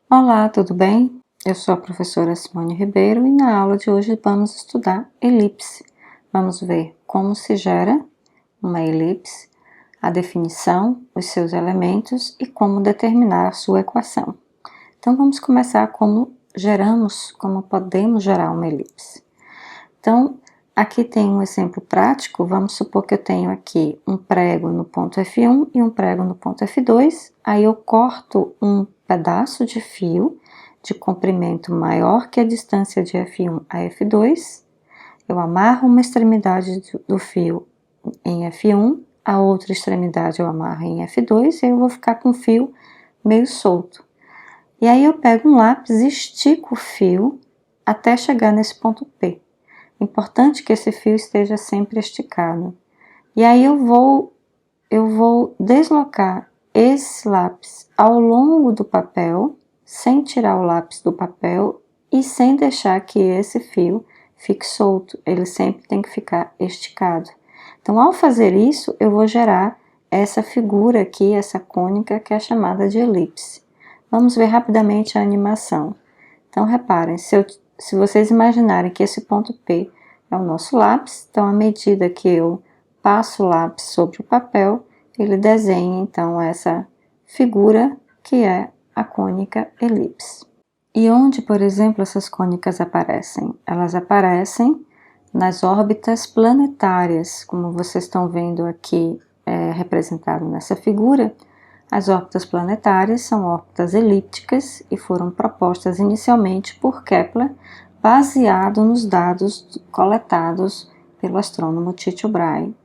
Olá, tudo bem? Eu sou a professora Simone Ribeiro e na aula de hoje vamos estudar elipse. Vamos ver como se gera uma elipse, a definição, os seus elementos e como determinar sua equação. Então vamos começar como podemos gerar uma elipse. Então, aqui tem um exemplo prático. Vamos supor que eu tenho aqui um prego no ponto F1 e um prego no ponto F2. Aí eu corto um pedaço de fio de comprimento maior que a distância de F1 a F2. Eu amarro uma extremidade do fio em F1, a outra extremidade eu amarro em F2 e aí eu vou ficar com o fio meio solto. E aí eu pego um lápis e estico o fio até chegar nesse ponto P. Importante que esse fio esteja sempre esticado. E aí eu vou deslocar esse lápis ao longo do papel, sem tirar o lápis do papel e sem deixar que esse fio fique solto. Ele sempre tem que ficar esticado. Então, ao fazer isso, eu vou gerar essa figura aqui, essa cônica, que é chamada de elipse. Vamos ver rapidamente a animação. Então, reparem, se vocês imaginarem que esse ponto P é o nosso lápis, então, à medida que eu passo o lápis sobre o papel, ele desenha, então, essa figura que é a cônica elipse. E onde, por exemplo, essas cônicas aparecem? Elas aparecem nas órbitas planetárias, como vocês estão vendo aqui representado nessa figura. As órbitas planetárias são órbitas elípticas e foram propostas inicialmente por Kepler, baseado nos dados coletados pelo astrônomo Tycho Brahe.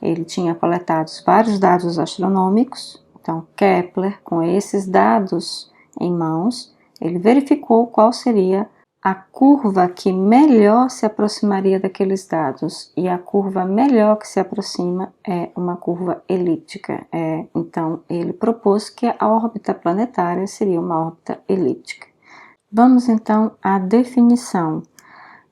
Ele tinha coletado vários dados astronômicos, então Kepler, com esses dados em mãos, ele verificou qual seria a curva que melhor se aproximaria daqueles dados, e a curva melhor que se aproxima é uma curva elíptica. Então, ele propôs que a órbita planetária seria uma órbita elíptica. Vamos então à definição.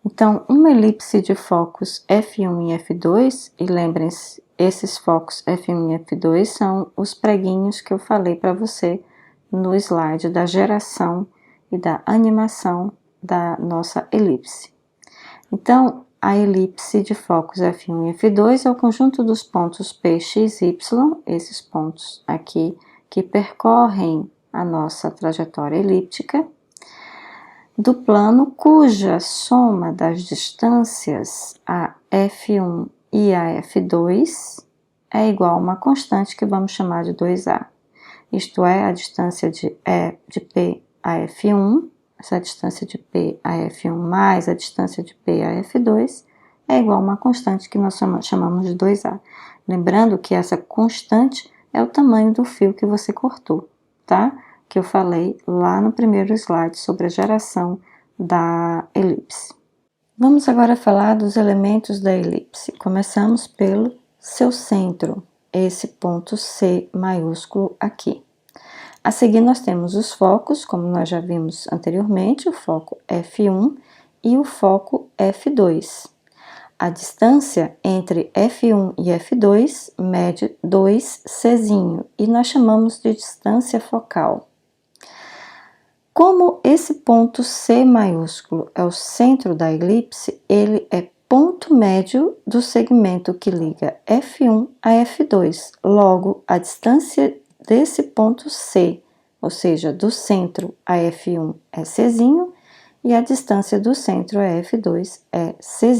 Então, uma elipse de focos F1 e F2, e lembrem-se, esses focos F1 e F2 são os preguinhos que eu falei para você no slide da geração e da animação da nossa elipse. Então, a elipse de focos F1 e F2 é o conjunto dos pontos P, X, Y, esses pontos aqui que percorrem a nossa trajetória elíptica, do plano cuja soma das distâncias a F1 e a F2 é igual a uma constante que vamos chamar de 2A. Isto é, a distância de P a F1, essa distância de P a F1 mais a distância de P a F2 é igual a uma constante que nós chamamos de 2A. Lembrando que essa constante é o tamanho do fio que você cortou, tá? Que eu falei lá no primeiro slide sobre a geração da elipse. Vamos agora falar dos elementos da elipse. Começamos pelo seu centro, esse ponto C maiúsculo aqui. A seguir nós temos os focos, como nós já vimos anteriormente, o foco F1 e o foco F2. A distância entre F1 e F2 mede 2C e nós chamamos de distância focal. Como esse ponto C maiúsculo é o centro da elipse, ele é ponto médio do segmento que liga F1 a F2. Logo, a distância desse ponto C, ou seja, do centro a F1 é C, e a distância do centro a F2 é C.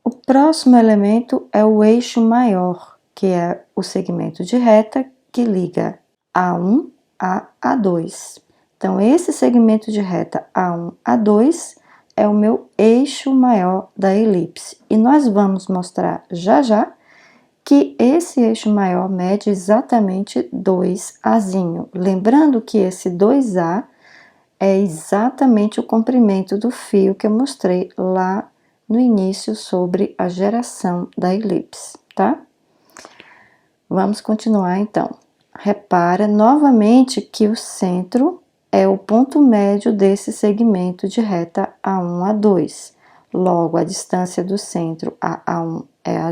O próximo elemento é o eixo maior, que é o segmento de reta que liga A1 a A2. Então, esse segmento de reta A1 a A2 é o meu eixo maior da elipse. E nós vamos mostrar já que esse eixo maior mede exatamente 2A. Lembrando que esse 2A é exatamente o comprimento do fio que eu mostrei lá no início sobre a geração da elipse, tá? Vamos continuar então. Repara novamente que o centro é o ponto médio desse segmento de reta A1 a A2. Logo, a distância do centro a A1 é A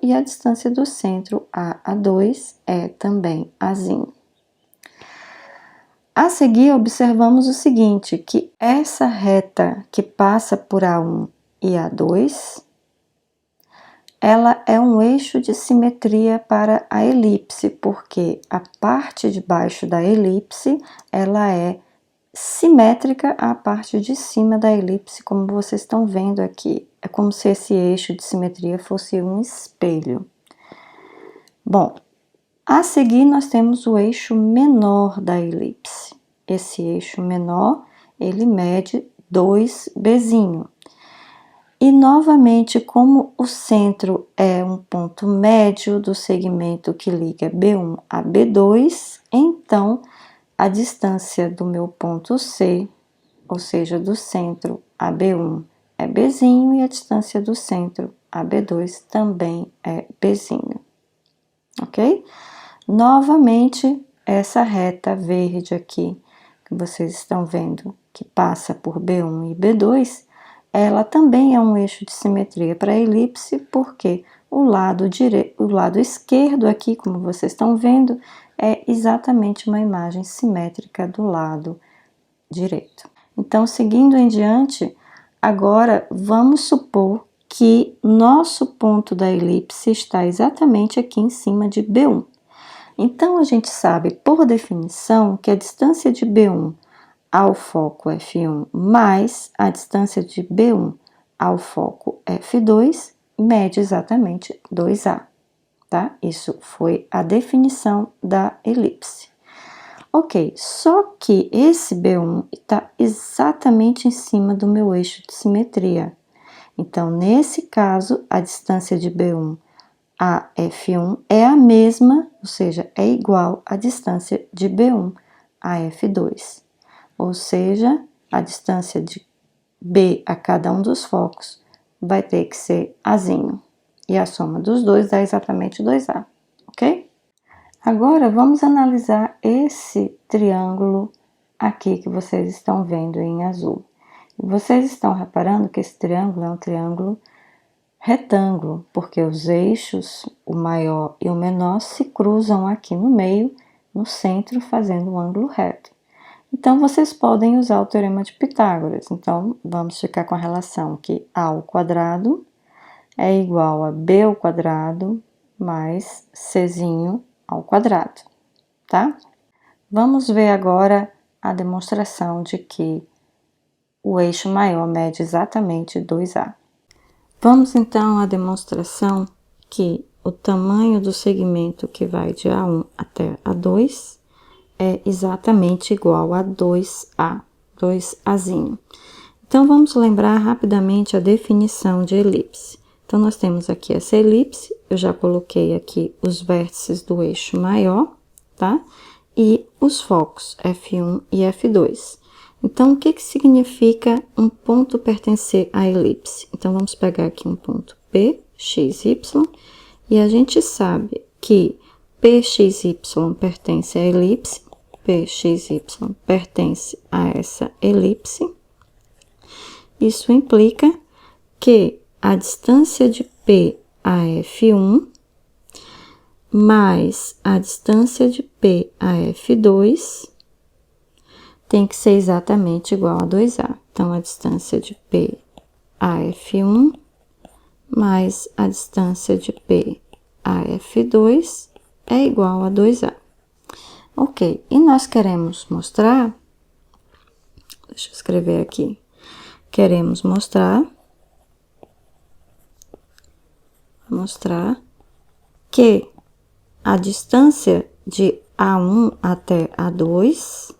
e a distância do centro a A2 é também A. A seguir, observamos o seguinte, que essa reta que passa por A1 e A2, ela é um eixo de simetria para a elipse, porque a parte de baixo da elipse, ela é simétrica à parte de cima da elipse, como vocês estão vendo aqui. É como se esse eixo de simetria fosse um espelho. Bom, a seguir nós temos o eixo menor da elipse. Esse eixo menor, ele mede 2Bzinho. E novamente, como o centro é um ponto médio do segmento que liga B1 a B2, então a distância do meu ponto C, ou seja, do centro a B1 é Bzinho e a distância do centro a B2 também é Bzinho. Ok? Novamente, essa reta verde aqui, que vocês estão vendo, que passa por B1 e B2, ela também é um eixo de simetria para a elipse, porque o lado esquerdo aqui, como vocês estão vendo, é exatamente uma imagem simétrica do lado direito. Então, seguindo em diante, agora vamos supor que nosso ponto da elipse está exatamente aqui em cima de B1. Então, a gente sabe, por definição, que a distância de B1 ao foco F1 mais a distância de B1 ao foco F2 mede exatamente 2A, tá? Isso foi a definição da elipse. Ok, só que esse B1 está exatamente em cima do meu eixo de simetria. Então, nesse caso, a distância de B1 a F1 é a mesma, ou seja, é igual à distância de B1 a F2. Ou seja, a distância de B a cada um dos focos vai ter que ser Azinho. E a soma dos dois dá exatamente 2A, ok? Agora, vamos analisar esse triângulo aqui que vocês estão vendo em azul. Vocês estão reparando que esse triângulo é um triângulo retângulo, porque os eixos, o maior e o menor, se cruzam aqui no meio, no centro, fazendo um ângulo reto. Então, vocês podem usar o teorema de Pitágoras. Então, vamos ficar com a relação que A ao quadrado é igual a B ao quadrado mais Czinho ao quadrado, tá? Vamos ver agora a demonstração de que o eixo maior mede exatamente 2A. Vamos então à demonstração que o tamanho do segmento que vai de A1 até A2 é exatamente igual a 2A, 2Azinho. Então, vamos lembrar rapidamente a definição de elipse. Então, nós temos aqui essa elipse, eu já coloquei aqui os vértices do eixo maior, tá? E os focos F1 e F2. Então, o que que significa um ponto pertencer à elipse? Então, vamos pegar aqui um ponto P, X, Y, e a gente sabe que PXY pertence à elipse, PXY pertence a essa elipse. Isso implica que a distância de P a F1 mais a distância de P a F2 tem que ser exatamente igual a 2A. Então, a distância de P a F1 mais a distância de P a F2 é igual a 2A. Ok, e nós queremos mostrar, deixa eu escrever aqui, queremos mostrar que a distância de A1 até A2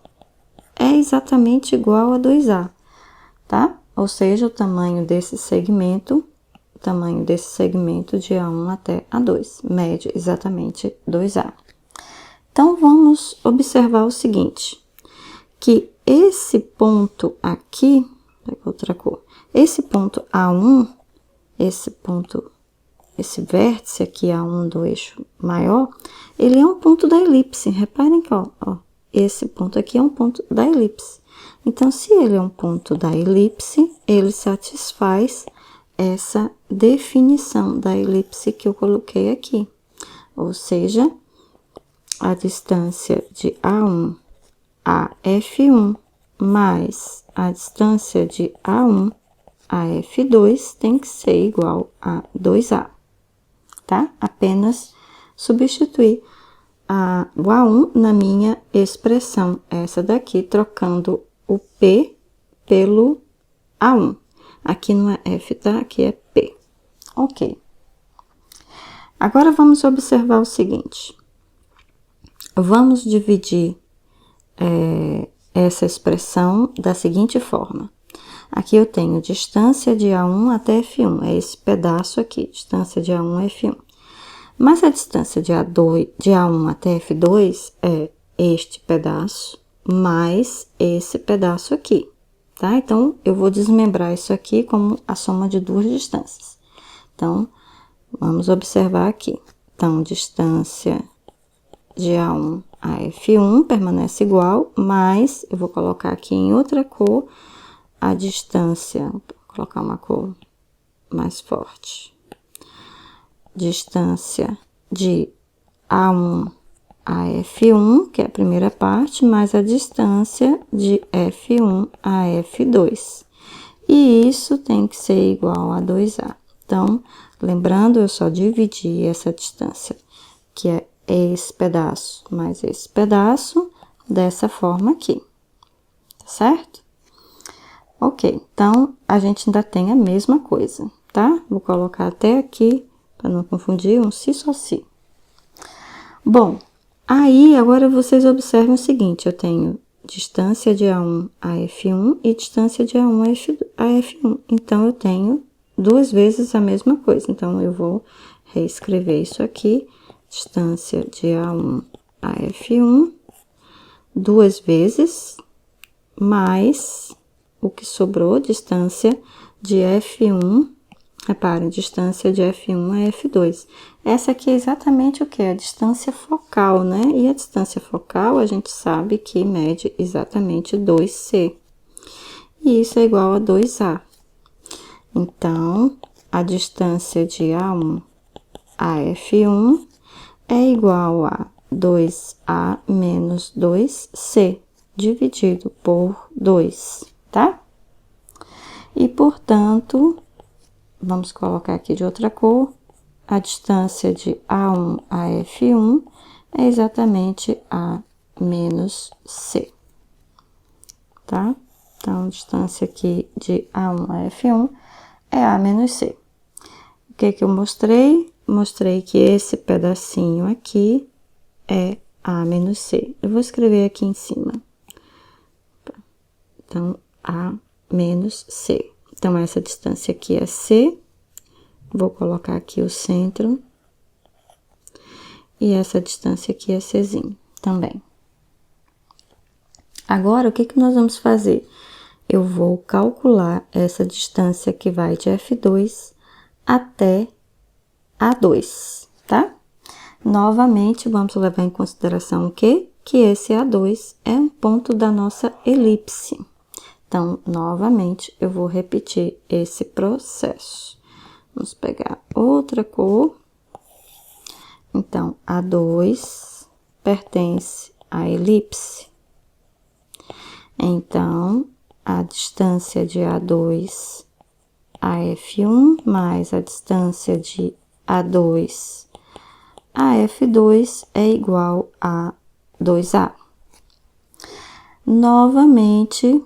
é exatamente igual a 2A, tá? Ou seja, o tamanho desse segmento de A1 até A2 mede exatamente 2A. Então, vamos observar o seguinte, que esse ponto aqui, pega outra cor, esse ponto A1, esse vértice aqui A1 do eixo maior, ele é um ponto da elipse. Reparem que, ó, esse ponto aqui é um ponto da elipse. Então, se ele é um ponto da elipse, ele satisfaz essa definição da elipse que eu coloquei aqui. Ou seja, a distância de A1 a F1 mais a distância de A1 a F2 tem que ser igual a 2A, tá? Apenas substituir o A1 na minha expressão, essa daqui, trocando o P pelo A1. Aqui não é F, tá? Aqui é P. Ok. Agora, vamos observar o seguinte. Vamos dividir essa expressão da seguinte forma. Aqui eu tenho distância de A1 até F1, é esse pedaço aqui, distância de A1 a F1. Mas a distância de A1 até F2 é este pedaço mais esse pedaço aqui, tá? Então, eu vou desmembrar isso aqui como a soma de duas distâncias. Então, vamos observar aqui. Então, distância de A1 a F1 permanece igual, mas eu vou colocar aqui em outra cor a distância, vou colocar uma cor mais forte. Distância de A1 a F1, que é a primeira parte, mais a distância de F1 a F2. E isso tem que ser igual a 2A. Então, lembrando, eu só dividi essa distância, que é esse pedaço mais esse pedaço, dessa forma aqui, certo? Ok, então, a gente ainda tem a mesma coisa, tá? Vou colocar até aqui, para não confundir, um si só si. Bom, aí, agora vocês observem o seguinte, eu tenho distância de A1 a F1 e distância de A1 a F1. Então, eu tenho duas vezes a mesma coisa. Então, eu vou reescrever isso aqui, distância de A1 a F1, duas vezes, mais o que sobrou, distância de F1, reparem, distância de F1 a F2. Essa aqui é exatamente o que? A distância focal, né? E a distância focal, a gente sabe que mede exatamente 2C. E isso é igual a 2A. Então, a distância de A1 a F1 é igual a 2A menos 2C, dividido por 2, tá? E, portanto, vamos colocar aqui de outra cor, a distância de A1 a F1 é exatamente A menos C, tá? Então, a distância aqui de A1 a F1 é A menos C. O que que eu mostrei? Mostrei que esse pedacinho aqui é A menos C. Eu vou escrever aqui em cima. Então, A menos C. Então, essa distância aqui é C. Vou colocar aqui o centro. E essa distância aqui é Czinho também. Agora, o que que nós vamos fazer? Eu vou calcular essa distância que vai de F2 até A2, tá? Novamente, vamos levar em consideração o quê? Que esse A2 é um ponto da nossa elipse. Então, novamente, eu vou repetir esse processo. Vamos pegar outra cor. Então, A2 pertence à elipse. Então, a distância de A2 a F1 mais a distância de A2 a F2 é igual a 2A. Novamente,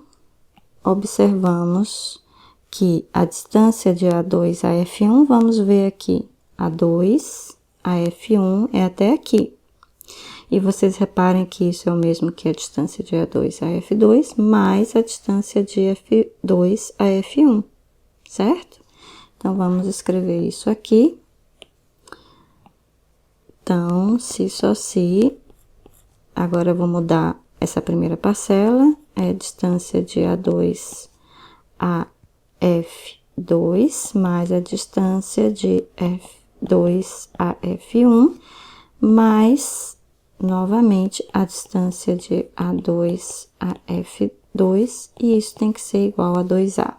observamos que a distância de A2 a F1, vamos ver aqui, A2 a F1 é até aqui. E vocês reparem que isso é o mesmo que a distância de A2 a F2, mais a distância de F2 a F1, certo? Então, vamos escrever isso aqui. Então, si só si. Agora, eu vou mudar essa primeira parcela, é a distância de A2 a F2, mais a distância de F2 a F1, mais, novamente, a distância de A2 a F2, e isso tem que ser igual a 2A.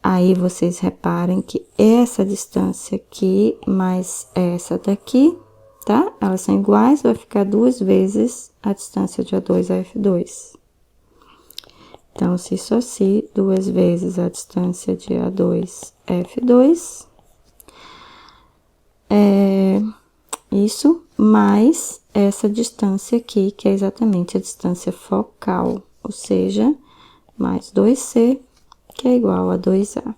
Aí, vocês reparem que essa distância aqui, mais essa daqui, tá? Elas são iguais, vai ficar 2 vezes a distância de A2 a F2. Então, se isso assim, 2 vezes a distância de A2 a F2, isso mais essa distância aqui, que é exatamente a distância focal, ou seja, mais 2C, que é igual a 2A.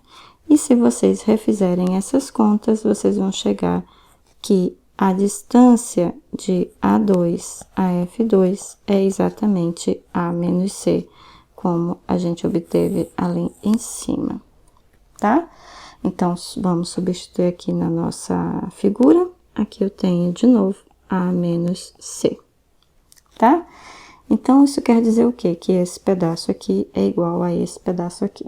E se vocês refizerem essas contas, vocês vão chegar que a distância de A2 a F2 é exatamente A menos C, como a gente obteve ali em cima, tá? Então, vamos substituir aqui na nossa figura. Aqui eu tenho de novo A menos C, tá? Então, isso quer dizer o quê? Que esse pedaço aqui é igual a esse pedaço aqui.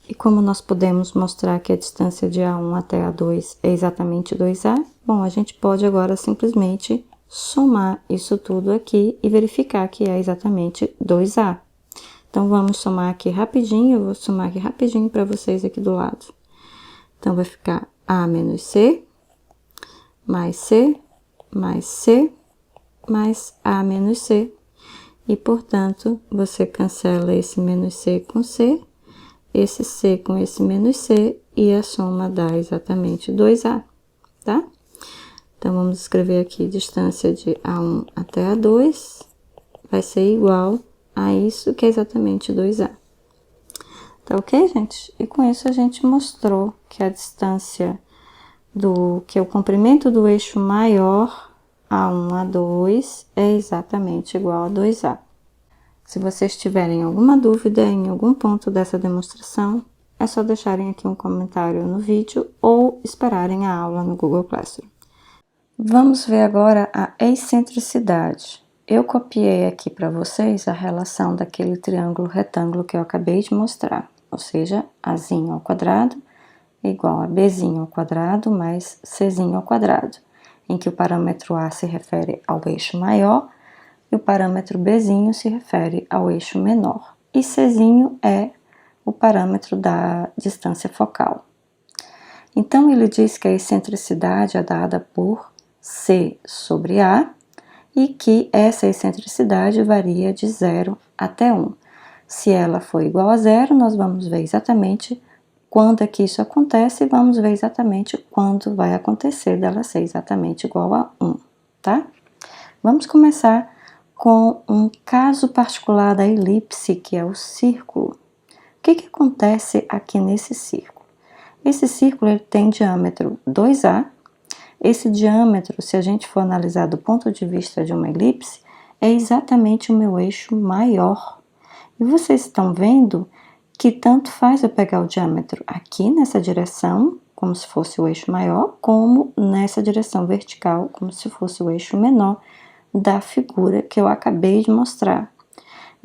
E como nós podemos mostrar que a distância de A1 até A2 é exatamente 2A, bom, a gente pode agora simplesmente somar isso tudo aqui e verificar que é exatamente 2A. Então, vamos somar aqui rapidinho, eu vou somar aqui rapidinho para vocês aqui do lado. Então, vai ficar A menos C, mais C, mais C, mais A menos C. E, portanto, você cancela esse menos C com C, esse C com esse menos C, e a soma dá exatamente 2A, tá? Então, vamos escrever aqui distância de A1 até A2, vai ser igual a isso, que é exatamente 2A. Tá ok, gente? E com isso a gente mostrou que a distância que é o comprimento do eixo maior A1 a 2 é exatamente igual a 2A. Se vocês tiverem alguma dúvida em algum ponto dessa demonstração, é só deixarem aqui um comentário no vídeo ou esperarem a aula no Google Classroom. Vamos ver agora a excentricidade. Eu copiei aqui para vocês a relação daquele triângulo retângulo que eu acabei de mostrar, ou seja, Azinho ao quadrado igual a Bzinho ao quadrado mais Czinho ao quadrado, em que o parâmetro A se refere ao eixo maior e o parâmetro Bzinho se refere ao eixo menor. E Czinho é o parâmetro da distância focal. Então, ele diz que a excentricidade é dada por C sobre A e que essa excentricidade varia de 0 até 1. Se ela for igual a 0, nós vamos ver exatamente quando é que isso acontece e vamos ver exatamente quando vai acontecer dela ser exatamente igual a 1, tá? Vamos começar com um caso particular da elipse, que é o círculo. O que acontece aqui nesse círculo? Esse círculo ele tem diâmetro 2A. Esse diâmetro, se a gente for analisar do ponto de vista de uma elipse, é exatamente o meu eixo maior. E vocês estão vendo que tanto faz eu pegar o diâmetro aqui nessa direção, como se fosse o eixo maior, como nessa direção vertical, como se fosse o eixo menor da figura que eu acabei de mostrar.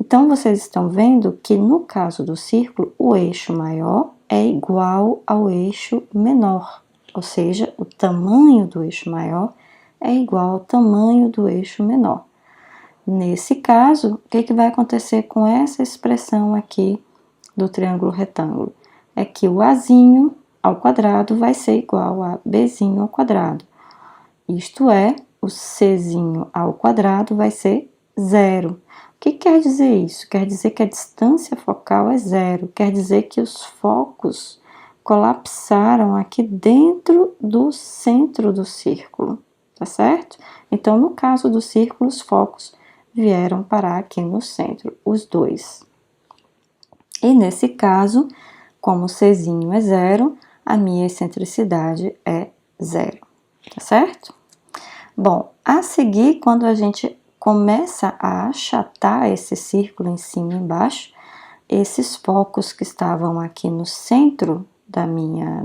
Então, vocês estão vendo que no caso do círculo, o eixo maior é igual ao eixo menor, ou seja, o tamanho do eixo maior é igual ao tamanho do eixo menor. Nesse caso, o que vai acontecer com essa expressão aqui do triângulo retângulo? É que o Azinho ao quadrado vai ser igual a Bzinho ao quadrado. Isto é, o Czinho ao quadrado vai ser 0. O que quer dizer isso? Quer dizer que a distância focal é 0. Quer dizer que os focos colapsaram aqui dentro do centro do círculo, tá certo? Então, no caso do círculo, os focos vieram parar aqui no centro, os dois. E nesse caso, como Czinho é 0, a minha excentricidade é 0, tá certo? Bom, a seguir, quando a gente começa a achatar esse círculo em cima e embaixo, esses focos que estavam aqui no centro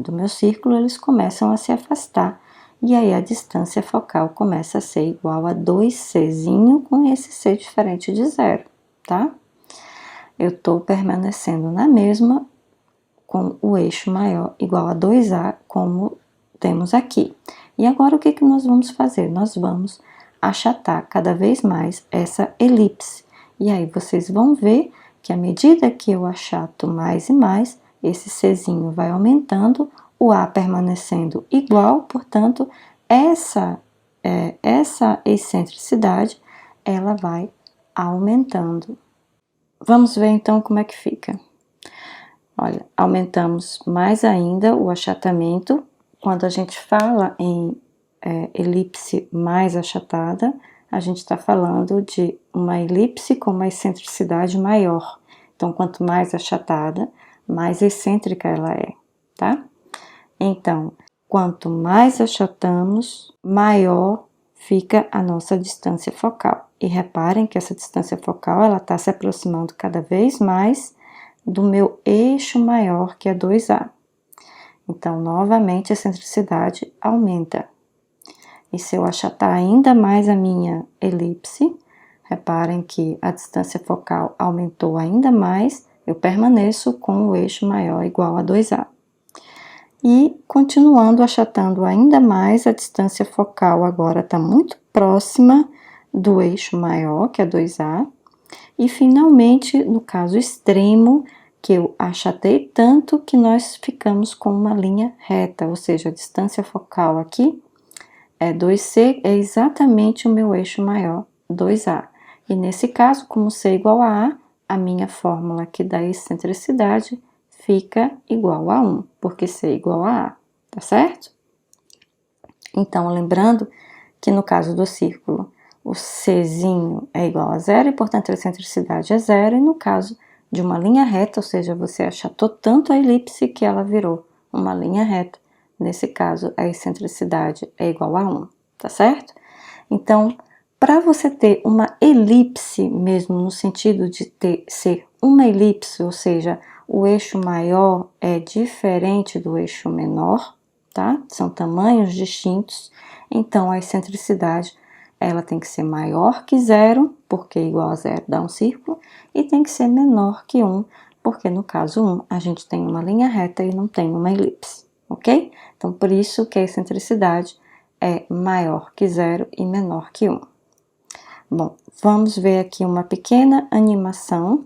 do meu círculo, eles começam a se afastar. E aí a distância focal começa a ser igual a 2Czinho com esse C diferente de 0, tá? Eu estou permanecendo na mesma com o eixo maior igual a 2A, como temos aqui. E agora o que nós vamos fazer? Nós vamos achatar cada vez mais essa elipse. E aí vocês vão ver que à medida que eu achato mais e mais, esse Czinho vai aumentando, o A permanecendo igual, portanto, essa essa excentricidade, ela vai aumentando. Vamos ver então como é que fica. Olha, aumentamos mais ainda o achatamento. Quando a gente fala em elipse mais achatada, a gente está falando de uma elipse com uma excentricidade maior. Então, quanto mais achatada, mais excêntrica ela é, tá? Então, quanto mais achatamos, maior fica a nossa distância focal. E reparem que essa distância focal, ela está se aproximando cada vez mais do meu eixo maior, que é 2A. Então, novamente, a excentricidade aumenta. E se eu achatar ainda mais a minha elipse, reparem que a distância focal aumentou ainda mais, eu permaneço com o eixo maior igual a 2A. E continuando achatando ainda mais, a distância focal agora está muito próxima do eixo maior, que é 2A. E finalmente, no caso extremo, que eu achatei tanto que nós ficamos com uma linha reta, ou seja, a distância focal aqui é 2C, é exatamente o meu eixo maior, 2A. E nesse caso, como C igual a A minha fórmula aqui da excentricidade fica igual a 1, porque C igual a A, tá certo? Então, lembrando que no caso do círculo, o Czinho é igual a 0 e, portanto, a excentricidade é 0, e no caso de uma linha reta, ou seja, você achatou tanto a elipse que ela virou uma linha reta, nesse caso, a excentricidade é igual a 1, tá certo? Então, para você ter uma elipse mesmo, no sentido de ser uma elipse, ou seja, o eixo maior é diferente do eixo menor, tá? São tamanhos distintos, então a excentricidade ela tem que ser maior que 0, porque igual a 0 dá um círculo, e tem que ser menor que 1, porque no caso 1 a gente tem uma linha reta e não tem uma elipse, ok? Então, por isso que a excentricidade é maior que 0 e menor que 1. Bom, vamos ver aqui uma pequena animação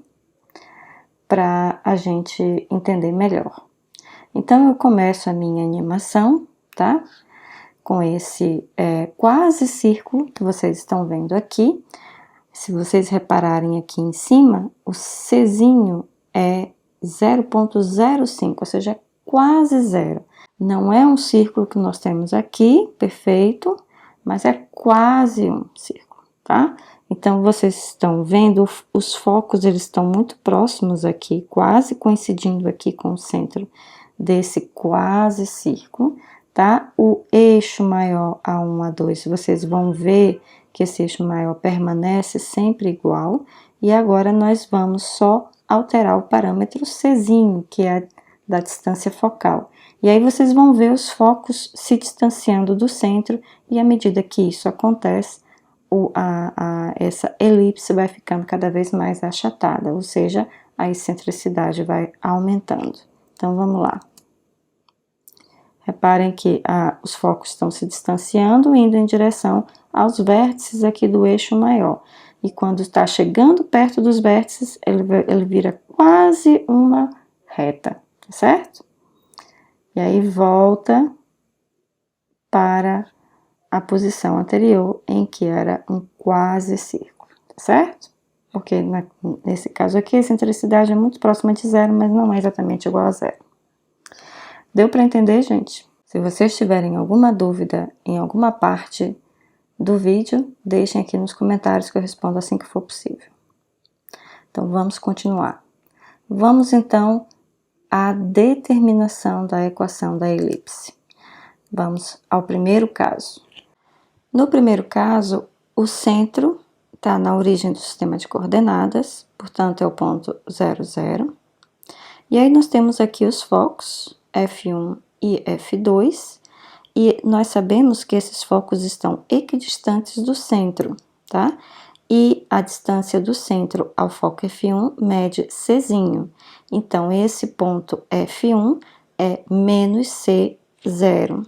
para a gente entender melhor. Então, eu começo a minha animação, tá? Com esse quase círculo que vocês estão vendo aqui. Se vocês repararem aqui em cima, o Czinho é 0,05, ou seja, é quase zero. Não é um círculo que nós temos aqui, perfeito, mas é quase um círculo, tá? Então, vocês estão vendo, os focos, eles estão muito próximos aqui, quase coincidindo aqui com o centro desse quase círculo, tá? O eixo maior A1, A2, vocês vão ver que esse eixo maior permanece sempre igual, e agora nós vamos só alterar o parâmetro Czinho, que é da distância focal. E aí vocês vão ver os focos se distanciando do centro, e à medida que isso acontece, essa elipse vai ficando cada vez mais achatada, ou seja, a excentricidade vai aumentando. Então, vamos lá. Reparem que os focos estão se distanciando, indo em direção aos vértices aqui do eixo maior. E quando está chegando perto dos vértices, ele vira quase uma reta, tá certo? E aí volta para a posição anterior, em que era um quase círculo, tá certo? Porque nesse caso aqui, a excentricidade é muito próxima de 0, mas não é exatamente igual a 0. Deu para entender, gente? Se vocês tiverem alguma dúvida em alguma parte do vídeo, deixem aqui nos comentários que eu respondo assim que for possível. Então, vamos continuar. Vamos, então, à determinação da equação da elipse. Vamos ao primeiro caso. No primeiro caso, o centro está na origem do sistema de coordenadas, portanto, é o ponto 0, 0. E aí, nós temos aqui os focos, F1 e F2, e nós sabemos que esses focos estão equidistantes do centro, tá? E a distância do centro ao foco F1 mede Czinho. Então, esse ponto F1 é menos C0.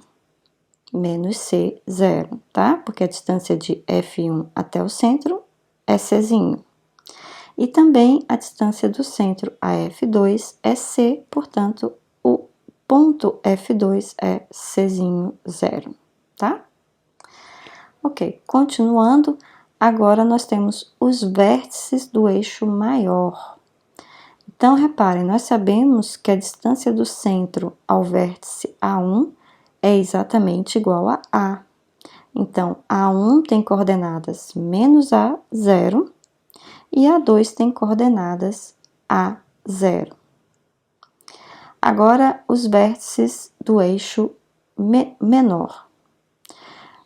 Menos C0, tá? Porque a distância de F1 até o centro é Czinho. E também a distância do centro a F2 é C, portanto, o ponto F2 é Czinho 0, tá? Ok, continuando, agora nós temos os vértices do eixo maior. Então, reparem, nós sabemos que a distância do centro ao vértice A1 é exatamente igual a A. Então, A1 tem coordenadas menos A0 e A2 tem coordenadas A0. Agora, os vértices do eixo menor.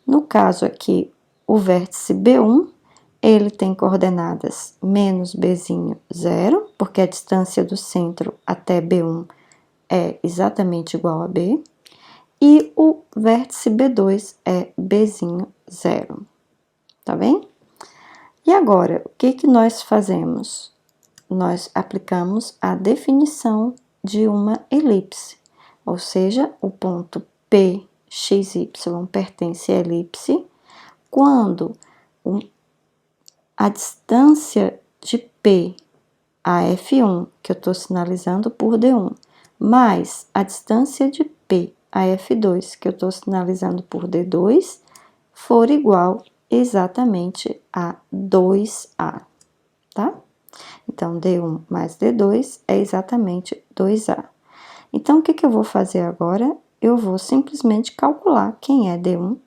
No caso aqui, o vértice B1, ele tem coordenadas menos Bzinho 0, porque a distância do centro até B1 é exatamente igual a B. E o vértice B2 é Bzinho 0. Tá bem? E agora, o que nós fazemos? Nós aplicamos a definição de uma elipse, ou seja, o ponto P, x, y pertence à elipse, quando a distância de P a F1, que eu estou sinalizando por D1, mais a distância de P a F2, que eu estou sinalizando por D2, for igual exatamente a 2A, tá? Então, D1 mais D2 é exatamente 2A. Então, o que eu vou fazer agora? Eu vou simplesmente calcular quem é D1,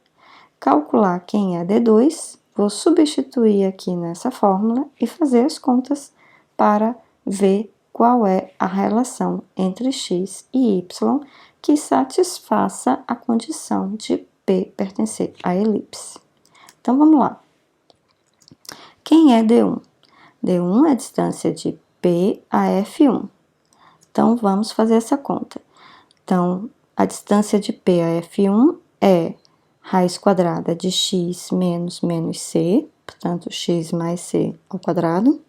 calcular quem é D2, vou substituir aqui nessa fórmula e fazer as contas para ver qual é a relação entre x e y que satisfaça a condição de P pertencer à elipse. Então, vamos lá. Quem é D1? D1 é a distância de P a F1. Então, vamos fazer essa conta. Então, a distância de P a F1 é raiz quadrada de x menos c, portanto, x mais c ao quadrado,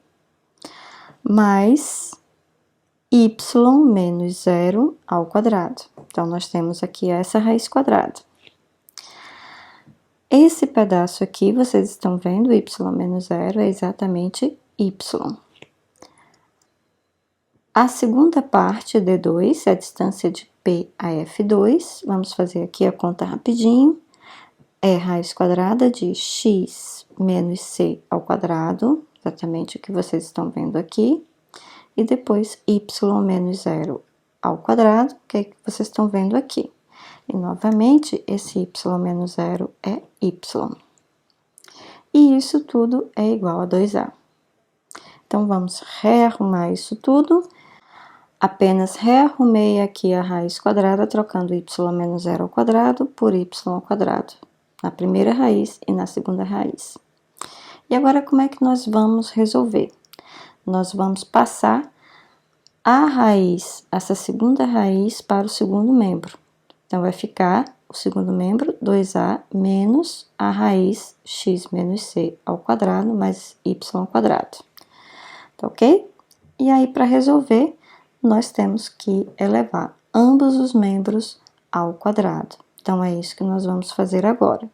mais y menos 0 ao quadrado. Então, nós temos aqui essa raiz quadrada. Esse pedaço aqui, vocês estão vendo, y menos 0 é exatamente y. A segunda parte, D2, é a distância de P a F2. Vamos fazer aqui a conta rapidinho. É raiz quadrada de x menos c ao quadrado, exatamente o que vocês estão vendo aqui. E depois y menos 0 ao quadrado, que é o que vocês estão vendo aqui. E, novamente, esse y menos 0 é y. E isso tudo é igual a 2A. Então, vamos rearrumar isso tudo. Apenas rearrumei aqui a raiz quadrada, trocando y menos 0 ao quadrado por y ao quadrado. Na primeira raiz e na segunda raiz. E agora, como é que nós vamos resolver? Nós vamos passar a raiz, essa segunda raiz, para o segundo membro. Então, vai ficar o segundo membro, 2A, menos a raiz x menos c ao quadrado, mais y ao quadrado. Tá ok? E aí, para resolver, nós temos que elevar ambos os membros ao quadrado. Então, é isso que nós vamos fazer agora.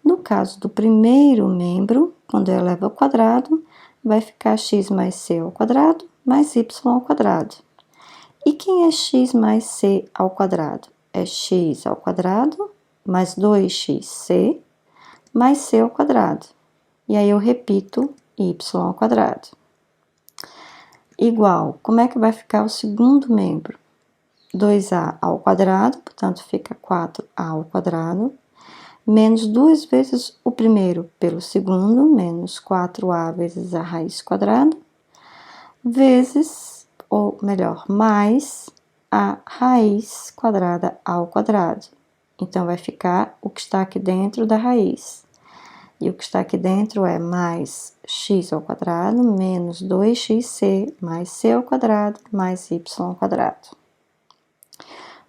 No caso do primeiro membro, quando eu elevo ao quadrado, vai ficar x mais c ao quadrado, mais y ao quadrado. E quem é x mais c ao quadrado? É x ao quadrado, mais 2xc, mais c ao quadrado. E aí, eu repito y ao quadrado. Igual, como é que vai ficar o segundo membro? 2a ao quadrado, portanto, fica 4a ao quadrado, menos 2 vezes o primeiro pelo segundo, menos 4a vezes a raiz quadrada, vezes, ou melhor, mais a raiz quadrada ao quadrado. Então, vai ficar o que está aqui dentro da raiz. E o que está aqui dentro é mais x ao quadrado, menos 2xc, mais c ao quadrado, mais y ao quadrado.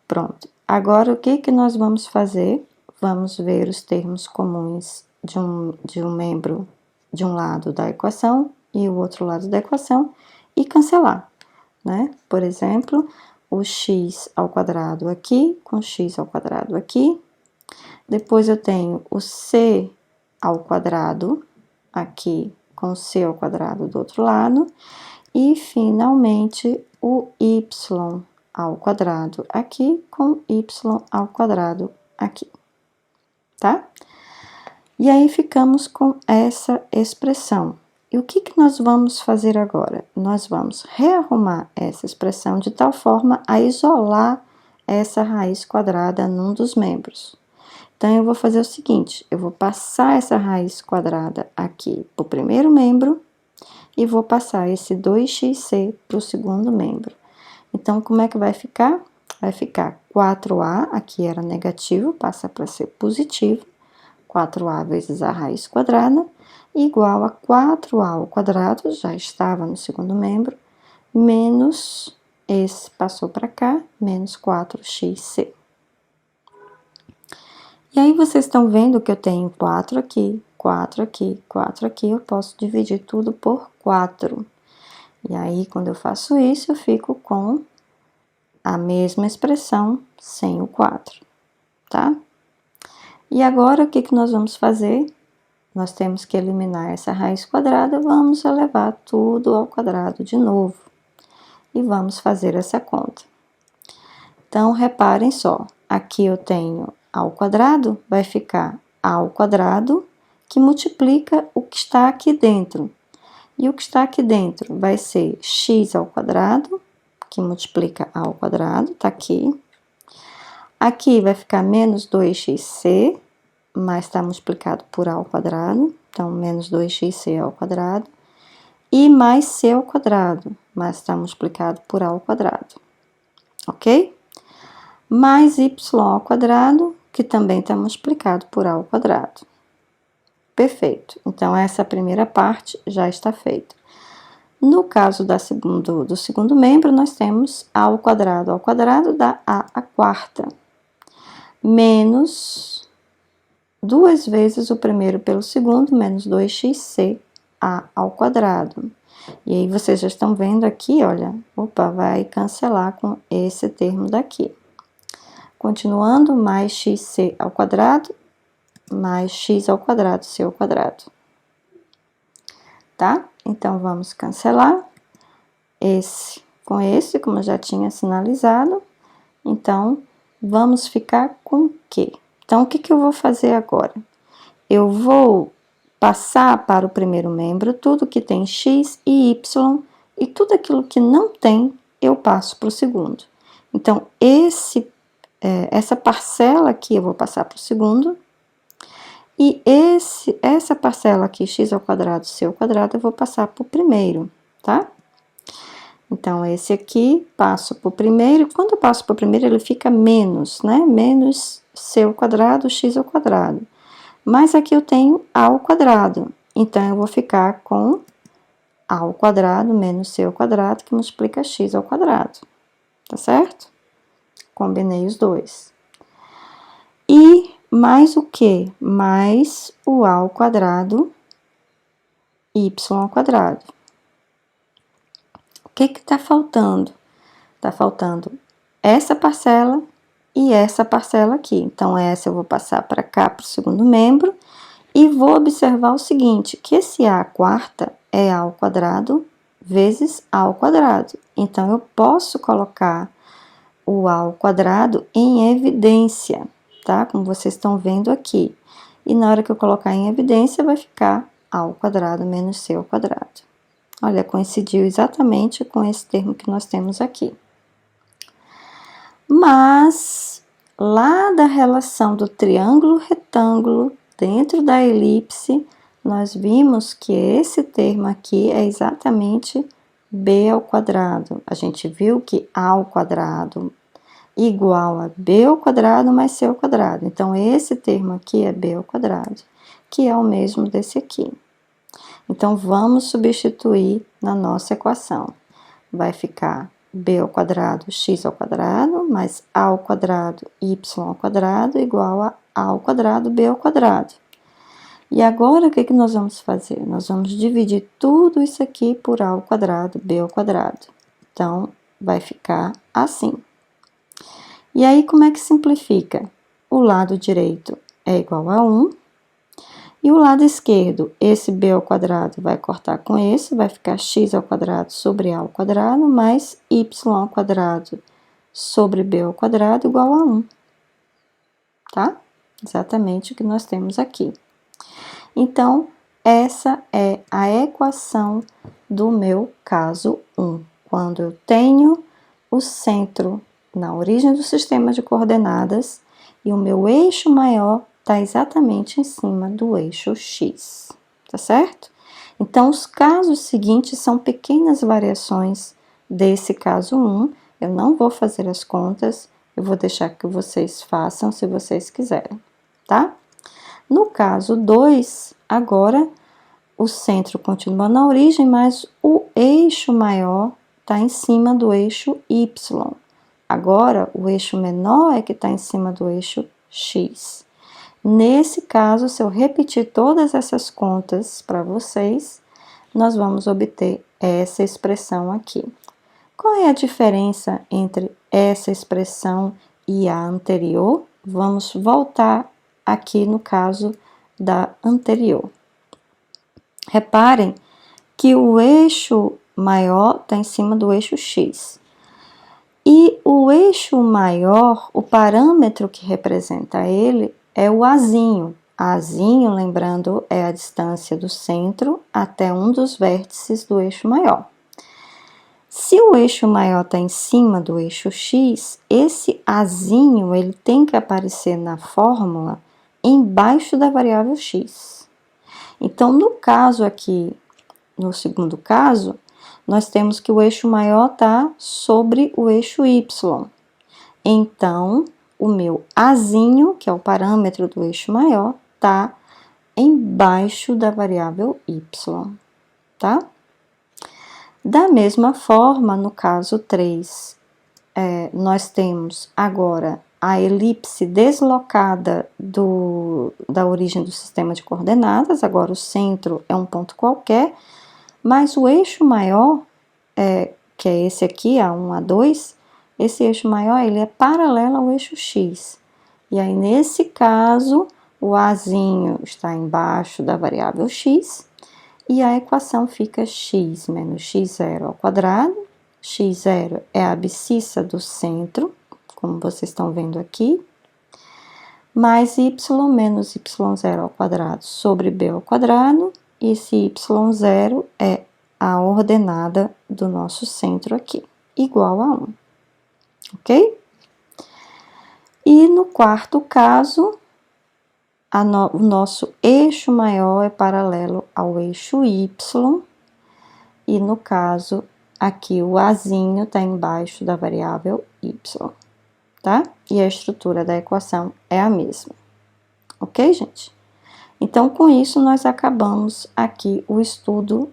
Pronto. Agora, o que nós vamos fazer? Vamos ver os termos comuns de um membro de um lado da equação e o outro lado da equação e cancelar, né? Por exemplo, o x ao quadrado aqui com x ao quadrado aqui. Depois, eu tenho o c ao quadrado aqui com c ao quadrado do outro lado. E, finalmente, o y ao quadrado aqui com y ao quadrado aqui, tá? E aí ficamos com essa expressão. E o que nós vamos fazer agora? Nós vamos rearrumar essa expressão de tal forma a isolar essa raiz quadrada num dos membros. Então, eu vou fazer o seguinte, eu vou passar essa raiz quadrada aqui para o primeiro membro e vou passar esse 2xc para o segundo membro. Então, como é que vai ficar? Vai ficar 4a, aqui era negativo, passa para ser positivo, 4a vezes a raiz quadrada, igual a 4a ao quadrado, já estava no segundo membro, menos esse passou para cá, menos 4xc. E aí, vocês estão vendo que eu tenho 4 aqui, 4 aqui, 4 aqui, eu posso dividir tudo por 4. E aí, quando eu faço isso, eu fico com a mesma expressão sem o 4, tá? E agora, o que nós vamos fazer? Nós temos que eliminar essa raiz quadrada, vamos elevar tudo ao quadrado de novo. E vamos fazer essa conta. Então, reparem só, aqui eu tenho a ao quadrado, vai ficar a ao quadrado, que multiplica o que está aqui dentro. E o que está aqui dentro vai ser x ao quadrado, que multiplica a ao quadrado, tá aqui. Aqui vai ficar menos 2xc, mas está multiplicado por a ao quadrado, então menos 2xc ao quadrado. E mais c ao quadrado, mas está multiplicado por a ao quadrado, ok? Mais y ao quadrado, que também está multiplicado por a ao quadrado. Perfeito. Então, essa primeira parte já está feita. No caso do segundo membro, nós temos a ao quadrado dá a quarta. Menos 2 vezes o primeiro pelo segundo, menos 2xc a ao quadrado. E aí, vocês já estão vendo aqui, olha, opa, vai cancelar com esse termo daqui. Continuando, mais xc ao quadrado, mais x ao quadrado, c ao quadrado. Tá? Então, vamos cancelar esse com esse, como eu já tinha sinalizado. Então, vamos ficar com o quê? Então, o que eu vou fazer agora? Eu vou passar para o primeiro membro tudo que tem x e y, e tudo aquilo que não tem, eu passo para o segundo. Então, essa parcela aqui eu vou passar para o segundo, e essa parcela aqui, x ao quadrado, c ao quadrado, eu vou passar para o primeiro, tá? Então, esse aqui, passo para o primeiro, e quando eu passo para o primeiro, ele fica menos, né? Menos c ao quadrado, x ao quadrado. Mas aqui eu tenho a ao quadrado, então, eu vou ficar com a ao quadrado menos c ao quadrado, que multiplica x ao quadrado, tá certo? Combinei os dois. E mais o quê? Mais o a ao quadrado, y ao quadrado. O que está faltando? Está faltando essa parcela e essa parcela aqui. Então, essa eu vou passar para cá, para o segundo membro, e vou observar o seguinte, que esse a quarta é a ao quadrado vezes a ao quadrado. Então, eu posso colocar o a ao quadrado em evidência, tá? Como vocês estão vendo aqui. E na hora que eu colocar em evidência, vai ficar a ao quadrado menos c ao quadrado. Olha, coincidiu exatamente com esse termo que nós temos aqui. Mas, lá da relação do triângulo retângulo dentro da elipse, nós vimos que esse termo aqui é exatamente b ao quadrado. A gente viu que a ao quadrado igual a b ao quadrado mais c ao quadrado. Então, esse termo aqui é b ao quadrado, que é o mesmo desse aqui. Então, vamos substituir na nossa equação. Vai ficar b ao quadrado, x ao quadrado, mais a ao quadrado, y ao quadrado, igual a ao quadrado, b ao quadrado. E agora, o que nós vamos fazer? Nós vamos dividir tudo isso aqui por a ao quadrado, b ao quadrado. Então, vai ficar assim. E aí, como é que simplifica? O lado direito é igual a 1. E o lado esquerdo, esse b ao quadrado vai cortar com esse, vai ficar x ao quadrado sobre a ao quadrado, mais y ao quadrado sobre b ao quadrado igual a 1. Tá? Exatamente o que nós temos aqui. Então, essa é a equação do meu caso 1, quando eu tenho o centro na origem do sistema de coordenadas e o meu eixo maior está exatamente em cima do eixo X, tá certo? Então, os casos seguintes são pequenas variações desse caso 1. Eu não vou fazer as contas, eu vou deixar que vocês façam se vocês quiserem, tá? No caso 2, agora o centro continua na origem, mas o eixo maior está em cima do eixo Y. Agora, o eixo menor é que está em cima do eixo X. Nesse caso, se eu repetir todas essas contas para vocês, nós vamos obter essa expressão aqui. Qual é a diferença entre essa expressão e a anterior? Vamos voltar aqui no caso da anterior. Reparem que o eixo maior está em cima do eixo X. E o eixo maior, o parâmetro que representa ele, é o Azinho. Azinho, lembrando, é a distância do centro até um dos vértices do eixo maior. Se o eixo maior está em cima do eixo X, esse Azinho ele tem que aparecer na fórmula embaixo da variável X. Então, no caso aqui, no segundo caso, nós temos que o eixo maior está sobre o eixo Y. Então, o meu Azinho, que é o parâmetro do eixo maior, está embaixo da variável Y, tá? Da mesma forma, no caso 3, nós temos agora a elipse deslocada da origem do sistema de coordenadas, agora o centro é um ponto qualquer, mas o eixo maior, que é esse aqui, A1, A2, esse eixo maior ele é paralelo ao eixo X. E aí, nesse caso, o Azinho está embaixo da variável X, e a equação fica x menos x0 ao quadrado. X0 é a abscissa do centro, como vocês estão vendo aqui, mais y menos y0 ao quadrado sobre b ao quadrado, e esse y0 é a ordenada do nosso centro aqui, igual a 1, ok? E no quarto caso, o nosso eixo maior é paralelo ao eixo y, e no caso, aqui o Azinho está embaixo da variável y, tá? E a estrutura da equação é a mesma, ok, gente? Então, com isso, nós acabamos aqui o estudo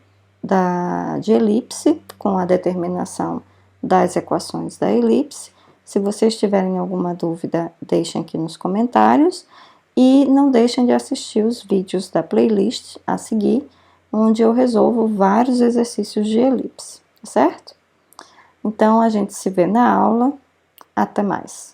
de elipse, com a determinação das equações da elipse. Se vocês tiverem alguma dúvida, deixem aqui nos comentários. E não deixem de assistir os vídeos da playlist a seguir, onde eu resolvo vários exercícios de elipse, certo? Então, a gente se vê na aula. Até mais!